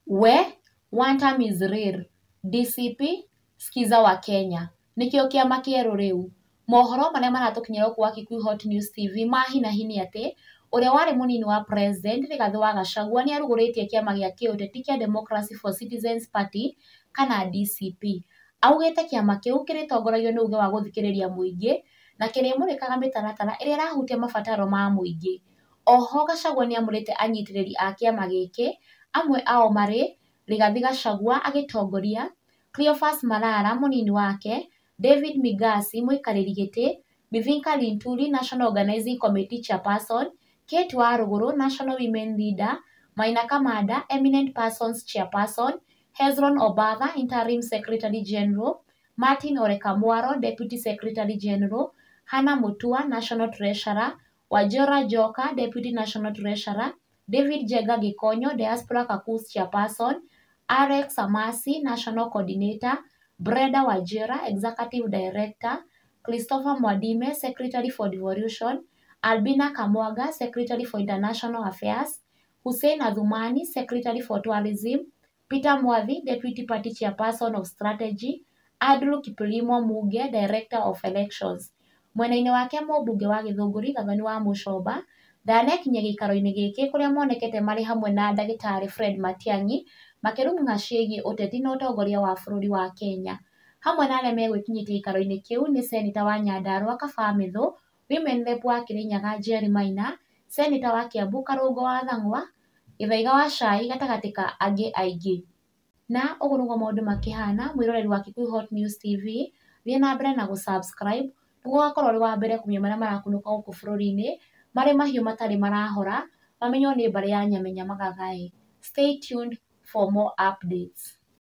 We, one time is rare. DCP, skiza wa Kenya. Nikio kiama kieru riu. Mohoro maria maratukinyira kwa Kikuyu Hot News TV mahina hini ati uria wari munini wa president Rigathi wa Gachagua ni aruguritie kiama gia kiuteti kia Democracy for Citizens Party kana DCP. Augite kiama kiu kiritongoragio ni uge wa guthikiriria muingi na kirimurikaga mitaratara iria irahutia mabataro ma muingi. Oho Gachagua ni amurite anyitiriri a kiama giki amwe ao mari Rigathi Gachagua agitongoria, Cleophas Malala munini wake, David Migasi muikariri giti, Mithika Linturi National Organizing Committee Chairperson, Kate Waruguru National Women Leader, Maina Kamanda Eminent Persons Chairperson, Hezron Obatha Interim Secretary General, Martin Orekamwaro Deputy Secretary General, Hannah Mutua National Treasurer, Wajora Joka Deputy National Treasurer, David Jega Gikonyo Diaspora Caucus Chairperson, Alex Amasi National Coordinator, Brenda Wajira Executive Director, Christopher Mwadime Secretary for Devolution, Albina Kamwaga Secretary for International Affairs, Hussein Adhumani Secretary for Tourism, Peter Mwadhi Deputy Party Chairperson of Strategy, Adlu Kipilimo Muge Director of Elections. Mwena-ini wake mũmbunge wa Gĩthũngũri Gathoni wa Mũcoba ndanekinyia gĩikaro-inĩ gĩkĩ kũrĩa monekete marĩ hamwe na ndagĩtarĩ Fred Matiang'i makĩrung'ũra ciĩgiĩ ũteti na ũtongoria wa bũrũri wa Kenya. Hamwe na arĩa megwĩkinyĩtie gĩikaro-inĩ kĩu nĩ Seneta wa Nyandarua Kabamĩthũ, Women Rep wa Kĩrĩnyaga Njeri Maina, Seneta wa Kiambu Karũngũ wa Thang'wa, Gĩthaiga wa Cai gatagatĩ ka angĩ aingĩ. Na ũguo nĩguo maũndũ makĩhana, mwĩroreri wa Kikuyu Hot News TV, thiĩ na mbere na gũ-subscribe nĩguo ũgakorwo ũrĩ wa mbere kũmenya marĩa marakunũka gũkũ bũrũri-inĩ, marĩ mahiũ matarĩ marahora, mamenywo nĩ mbarĩ ya Nyamenya Magagai. Stay tuned for more updates.